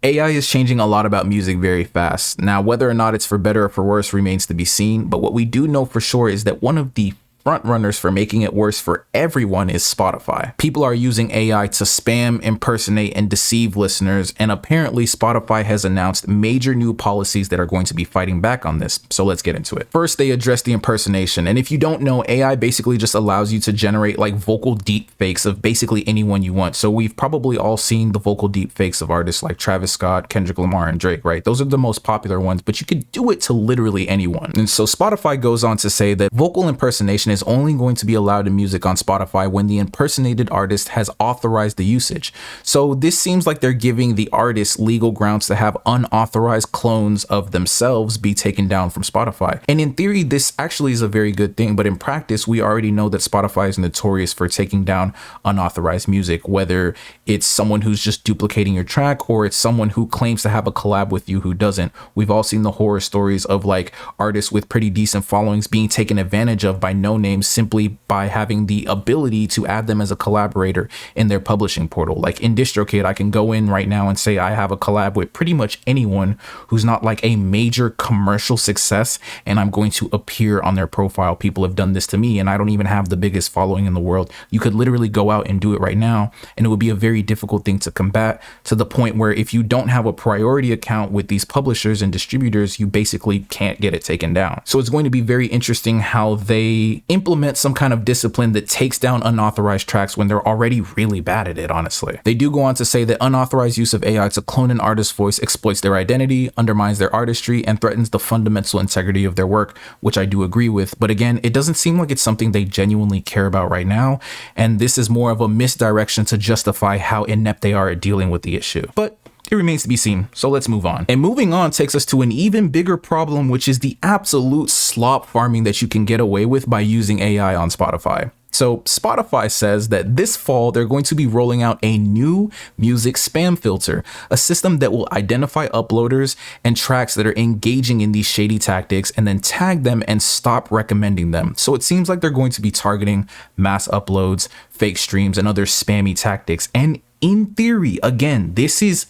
AI is changing a lot about music very fast. Now, whether or not it's for better or for worse remains to be seen, but what we do know for sure is that one of the front runners for making it worse for everyone is Spotify. People are using AI to spam, impersonate, and deceive listeners, and apparently Spotify has announced major new policies that are going to be fighting back on this. So let's get into it. First, they address the impersonation, and if you don't know, AI basically just allows you to generate like vocal deep fakes of basically anyone you want. So we've probably all seen the vocal deep fakes of artists like Travis Scott, Kendrick Lamar, and Drake, right? Those are the most popular ones, but you could do it to literally anyone. And so Spotify goes on to say that vocal impersonation is only going to be allowed in music on Spotify when the impersonated artist has authorized the usage. So this seems like they're giving the artist legal grounds to have unauthorized clones of themselves be taken down from Spotify. And in theory, this actually is a very good thing, but in practice, we already know that Spotify is notorious for taking down unauthorized music, whether it's someone who's just duplicating your track or it's someone who claims to have a collab with you who doesn't. We've all seen the horror stories of like artists with pretty decent followings being taken advantage of by no names simply by having the ability to add them as a collaborator in their publishing portal. Like in DistroKid, I can go in right now and say I have a collab with pretty much anyone who's not like a major commercial success, and I'm going to appear on their profile. People have done this to me, and I don't even have the biggest following in the world. You could literally go out and do it right now, and it would be a very difficult thing to combat, to the point where if you don't have a priority account with these publishers and distributors, you basically can't get it taken down. So it's going to be very interesting how they implement some kind of discipline that takes down unauthorized tracks when they're already really bad at it, honestly. They do go on to say that unauthorized use of AI to clone an artist's voice exploits their identity, undermines their artistry, and threatens the fundamental integrity of their work, which I do agree with. But again, it doesn't seem like it's something they genuinely care about right now, and this is more of a misdirection to justify how inept they are at dealing with the issue. But it remains to be seen, so let's move on. And moving on takes us to an even bigger problem, which is the absolute slop farming that you can get away with by using AI on Spotify. So Spotify says that this fall, they're going to be rolling out a new music spam filter, a system that will identify uploaders and tracks that are engaging in these shady tactics and then tag them and stop recommending them. So it seems like they're going to be targeting mass uploads, fake streams, and other spammy tactics. And in theory, again, this is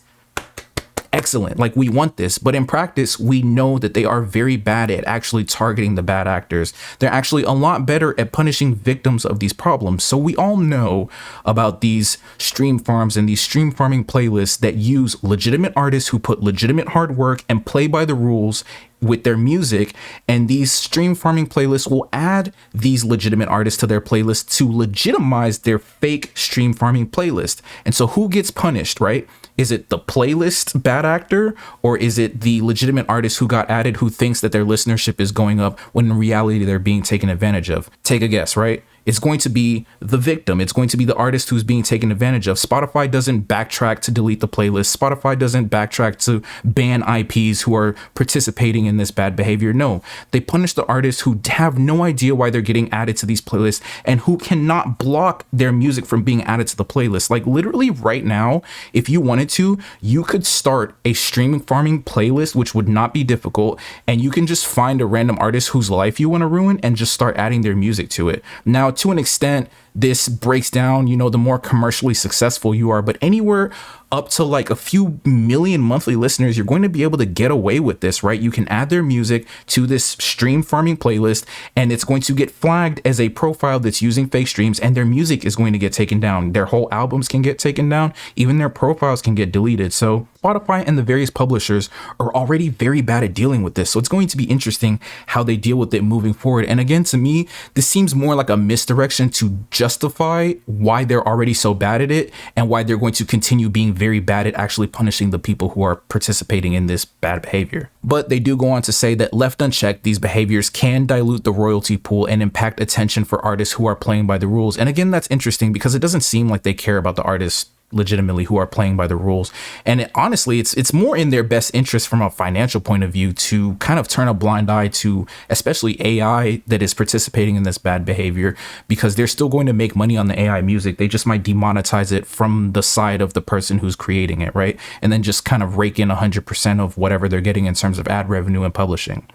excellent. Like, we want this, but in practice, we know that they are very bad at actually targeting the bad actors. They're actually a lot better at punishing victims of these problems. So we all know about these stream farms and these stream farming playlists that use legitimate artists who put legitimate hard work and play by the rules with their music, and these stream farming playlists will add these legitimate artists to their playlist to legitimize their fake stream farming playlist. And so who gets punished, right? Is it the playlist bad actor, or is it the legitimate artist who got added who thinks that their listenership is going up when in reality they're being taken advantage of? Take a guess, right? It's going to be the victim. It's going to be the artist who's being taken advantage of. Spotify doesn't backtrack to delete the playlist. Spotify doesn't backtrack to ban IPs who are participating in this bad behavior. No, they punish the artists who have no idea why they're getting added to these playlists and who cannot block their music from being added to the playlist. Like, literally right now, if you wanted to, you could start a streaming farming playlist, which would not be difficult, and you can just find a random artist whose life you want to ruin and just start adding their music to it. Now, to an extent, this breaks down, the more commercially successful you are, but anywhere up to like a few million monthly listeners, you're going to be able to get away with this, right? You can add their music to this stream farming playlist, and it's going to get flagged as a profile that's using fake streams, and their music is going to get taken down. Their whole albums can get taken down. Even their profiles can get deleted. So Spotify and the various publishers are already very bad at dealing with this. So it's going to be interesting how they deal with it moving forward. And again, to me, this seems more like a misdirection to justify why they're already so bad at it and why they're going to continue being very bad at actually punishing the people who are participating in this bad behavior. But they do go on to say that left unchecked, these behaviors can dilute the royalty pool and impact attention for artists who are playing by the rules. And again, that's interesting because it doesn't seem like they care about the artists legitimately who are playing by the rules. And honestly, it's more in their best interest from a financial point of view to kind of turn a blind eye to especially AI that is participating in this bad behavior, because they're still going to make money on the AI music. They just might demonetize it from the side of the person who's creating it, right? And then just kind of rake in 100% of whatever they're getting in terms of ad revenue and publishing.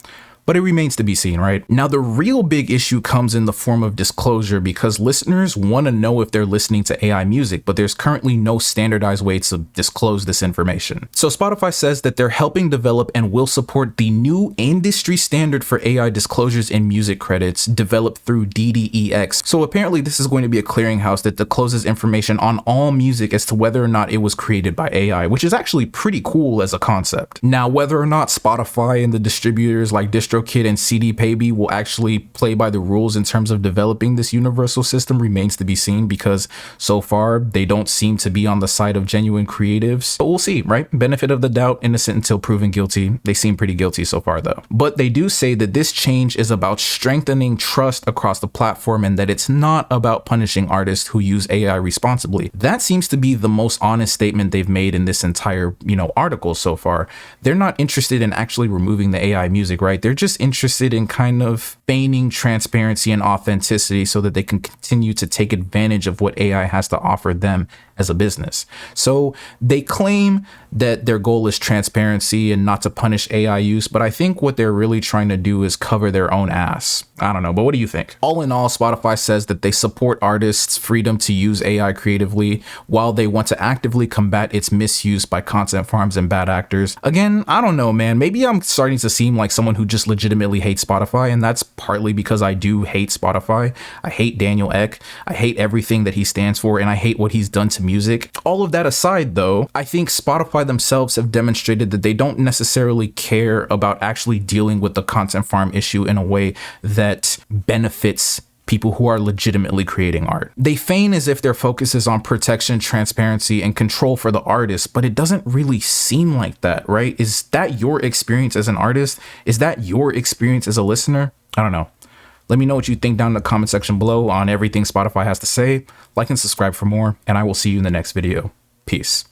but it remains to be seen, right? Now, the real big issue comes in the form of disclosure, because listeners want to know if they're listening to AI music, but there's currently no standardized way to disclose this information. So Spotify says that they're helping develop and will support the new industry standard for AI disclosures in music credits developed through DDEX. So apparently this is going to be a clearinghouse that discloses information on all music as to whether or not it was created by AI, which is actually pretty cool as a concept. Now, whether or not Spotify and the distributors like DistroKid and CDPaybee will actually play by the rules in terms of developing this universal system remains to be seen, because so far they don't seem to be on the side of genuine creatives. But we'll see, right? Benefit of the doubt, innocent until proven guilty. They seem pretty guilty so far though. But they do say that this change is about strengthening trust across the platform and that it's not about punishing artists who use AI responsibly. That seems to be the most honest statement they've made in this entire, article so far. They're not interested in actually removing the AI music, right? They're just interested in kind of feigning transparency and authenticity so that they can continue to take advantage of what AI has to offer them as a business. So they claim that their goal is transparency and not to punish AI use, but I think what they're really trying to do is cover their own ass. I don't know, but what do you think? All in all, Spotify says that they support artists' freedom to use AI creatively, while they want to actively combat its misuse by content farms and bad actors. Again, I don't know, man. Maybe I'm starting to seem like someone who just legitimately hates Spotify, and that's partly because I do hate Spotify. I hate Daniel Ek. I hate everything that he stands for, and I hate what he's done to music. All of that aside, though, I think Spotify themselves have demonstrated that they don't necessarily care about actually dealing with the content farm issue in a way that benefits people who are legitimately creating art. They feign as if their focus is on protection, transparency, and control for the artist, but it doesn't really seem like that, right? Is that your experience as an artist? Is that your experience as a listener? I don't know. Let me know what you think down in the comment section below on everything Spotify has to say. Like and subscribe for more, and I will see you in the next video. Peace.